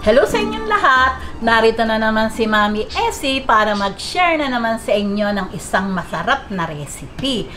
Hello sa inyong lahat! Narito na naman si Mami Essie para mag-share na naman sa inyo ng isang masarap na recipe.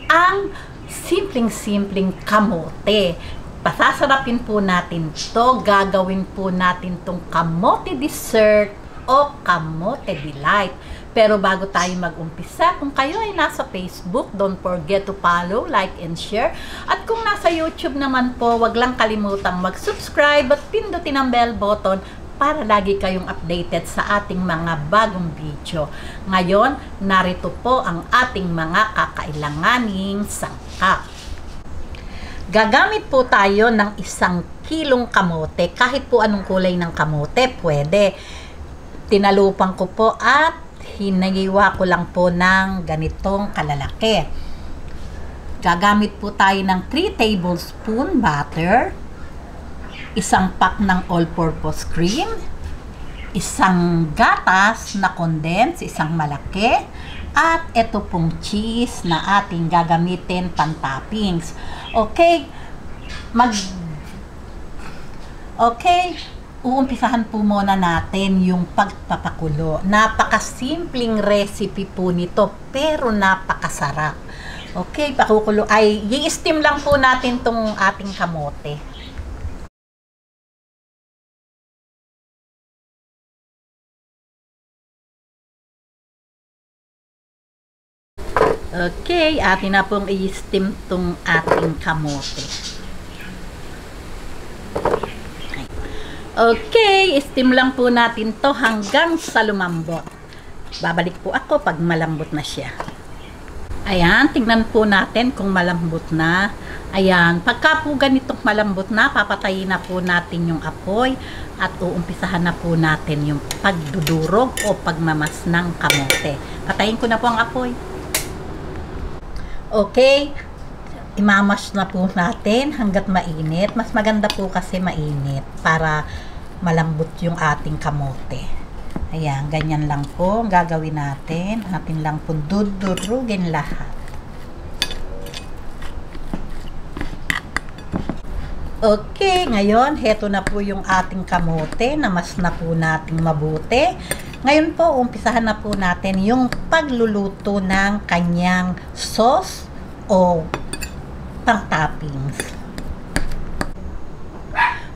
Ang simpleng-simpleng kamote. Pasasarapin po natin to. Gagawin po natin tong kamote dessert o kamote delight. Pero bago tayo mag-umpisa, kung kayo ay nasa Facebook, don't forget to follow, like, and share. At kung nasa YouTube naman po, wag lang kalimutang mag-subscribe at pindutin ang bell button para lagi kayong updated sa ating mga bagong video. Ngayon, narito po ang ating mga kakailanganing sangkap. Gagamit po tayo ng 1 kilong kamote. Kahit po anong kulay ng kamote, pwede. Tinalupan ko po at hinagiwa ko lang po ng ganitong kalalaki. Gagamit po tayo ng 3 tablespoon butter, 1 pack ng all-purpose cream, 1 gatas na condensed, 1 malaki, at ito pong cheese na ating gagamitin pan-toppings. Okay, uumpisahan po muna natin yung pagpapakulo. Napakasimpleng recipe po nito, pero napakasarap. Okay, pakukulo ay i-steam lang po natin tong ating kamote. Okay, atin na pong i-steam tong ating kamote. Okay, steam lang po natin to hanggang sa lumambot. Babalik po ako pag malambot na siya. Ayan, tingnan po natin kung malambot na. Ayan, pagka po ganitong malambot na, papatayin na po natin yung apoy at uumpisahan na po natin yung pagdudurog o pagmamas ng kamote. Patayin ko na po ang apoy. Okay, imamas na po natin hanggat mainit. Mas maganda po kasi mainit para malambot yung ating kamote. Ayan, ganyan lang po ang gagawin natin. Atin lang po dudurugin lahat. Okay, ngayon, heto na po yung ating kamote. Namas na po nating mabuti. Ngayon po, umpisahan na po natin yung pagluluto ng kanyang sauce o pang-toppings.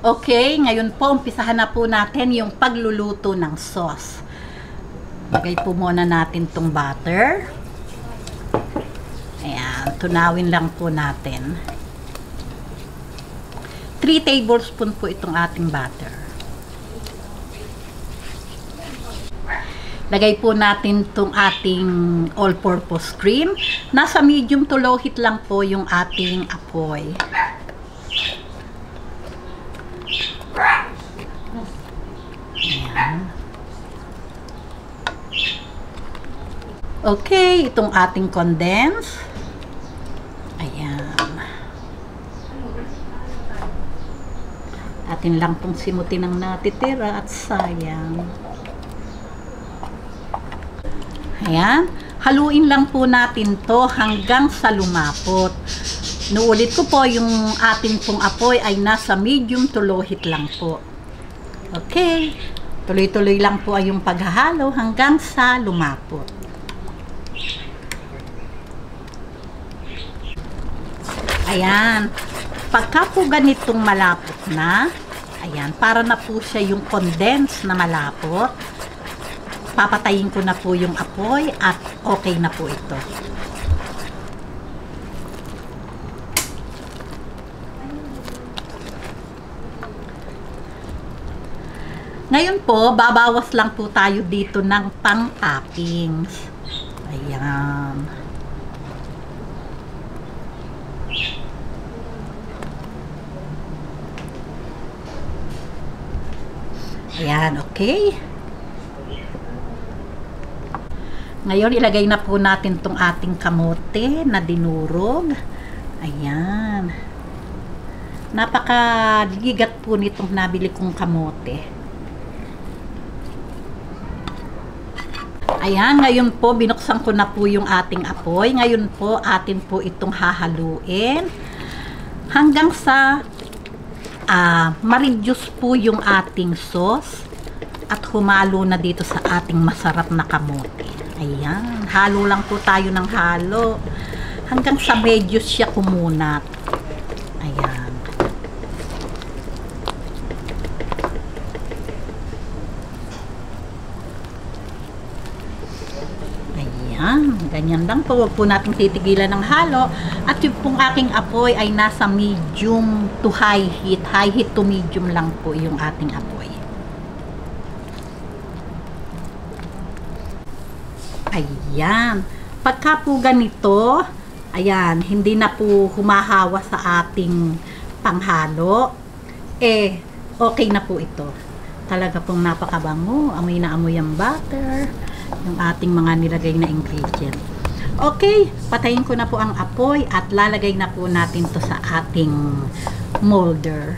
Okay, ngayon po, umpisahan na po natin yung pagluluto ng sauce. Lagay po muna natin tong butter. Ayan, tunawin lang po natin. 3 tablespoon po itong ating butter. Lagay po natin tong ating all-purpose cream. Nasa medium to low heat lang po yung ating apoy. Ayan. Okay, itong ating condense. Ayan. Atin lang pong simutin ang natitira at sayang. Ayan. Haluin lang po natin to hanggang sa lumapot. Nuulit ko po, yung ating pong apoy ay nasa medium to low heat lang po. Okay. Tuloy-tuloy lang po ay yung paghahalo hanggang sa lumapot. Ayan. Pagka po ganitong malapot na, ayan, para na po siya yung condense na malapot, papatayin ko na po yung apoy at okay na po ito. Ngayon po, babawas lang po tayo dito ng pang-toppings. Ayan. Ayan, okay. Ngayon, ilagay na po natin tong ating kamote na dinurog. Ayan. Napakaligat po nitong nabili kong kamote. Ayan, ngayon po, binuksan ko na po yung ating apoy. Ngayon po, atin po itong hahaluin hanggang sa ma-reduce po yung ating sauce at humalo na dito sa ating masarap na kamote. Ayan, halo lang po tayo ng halo hanggang sa medyo siya kumunat. Ayan. Ayan, ganyan lang po. Huwag po natin titigilan ng halo. At yung pong aking apoy ay nasa medium to high heat. High heat to medium lang po yung ating apoy. Ayan. Pagka po ganito, ayan, hindi na po humahawa sa ating panghalo. Okay na po ito. Talaga pong napakabango. Amoy na amoy ang butter. Yung ating mga nilagay na ingredient. Okay, patayin ko na po ang apoy at lalagay na po natin to sa ating molder.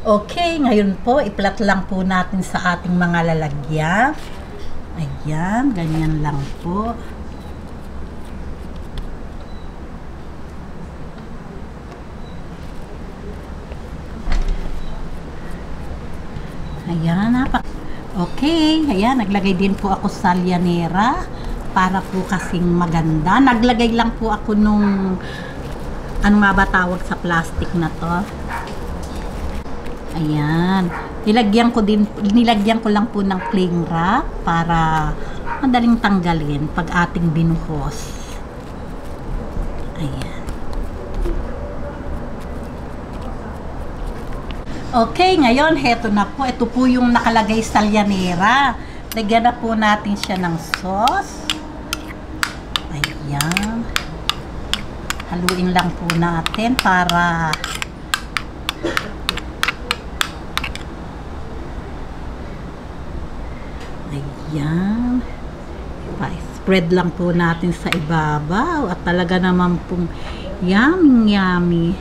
Okay, ngayon po, iplat lang po natin sa ating mga lalagyan. Ayan, ganyan lang po. Ayan, okay, ayan, naglagay din po ako sa lyanera para po kasing maganda. Naglagay lang po ako nung, ano nga ba tawag sa plastic na to? Ayan. Nilagyan ko lang po ng cling wrap para madaling tanggalin pag ating binuhos. Ayan. Okay, ngayon, heto na po. Ito po yung nakalagay sa lyanera. Lagyan na po natin siya ng sauce. Ayan. Haluin lang po natin para ayan. Pa-spread lang po natin sa ibabaw. At talaga naman pong yummy, yummy.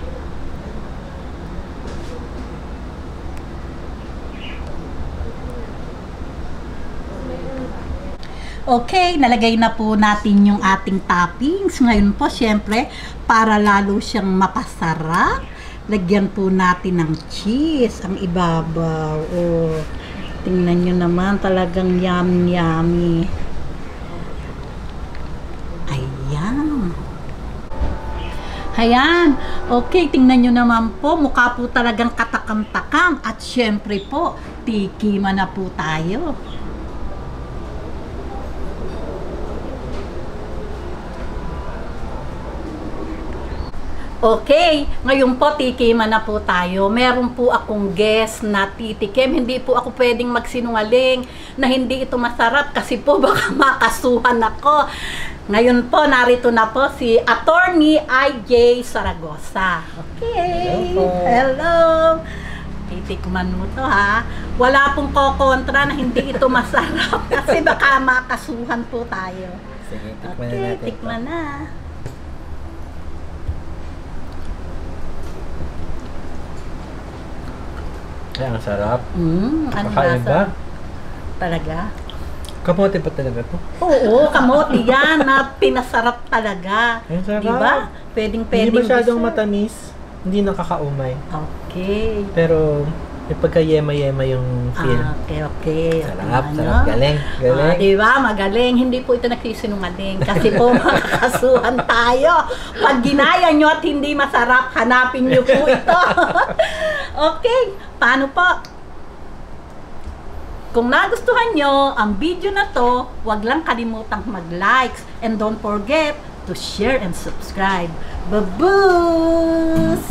Okay, nalagay na po natin yung ating toppings. Ngayon po, syempre, para lalo siyang mapasarap, lagyan po natin ng cheese ang ibabaw. Oh, tingnan nyo naman, talagang yummy, yummy. Ayan. Ayan. Okay, tingnan nyo naman po, mukha po talagang katakam-takam. At syempre po, tikiman na po tayo. Okay, ngayon po tikiman na po tayo. Meron po akong guest na titikim. Hindi po ako pwedeng magsinungaling na hindi ito masarap kasi po baka makasuhan ako. Ngayon po, narito na po si Attorney IJ Saragosa. Okay, hello. Titikman mo to ha. Wala pong kokontra na hindi ito masarap kasi baka makasuhan po tayo. Sige, tikman na okay, natin. Tikman na. Ay, ang sarap. Ano Kakain ba? Talaga? Kamote pa talaga to? Oo, kamote yan na pinasarap talaga. Ang sarap. Diba? Pwedeng Hindi masyadong dessert. matamis. Hindi nakakaumay. Okay. Pero, may pagka-yema-yema yung feel. Okay. Sarap, Ano? sarap. Galing, galing. Diba? Magaling. Hindi po ito nagsisinungaling. Kasi po makakasuhan tayo. Pag ginaya nyo at hindi masarap, hanapin nyo po ito. Okay. Paano po? Kung nagustuhan nyo ang video na to, huwag lang kalimutang mag-likes and don't forget to share and subscribe. Baboos!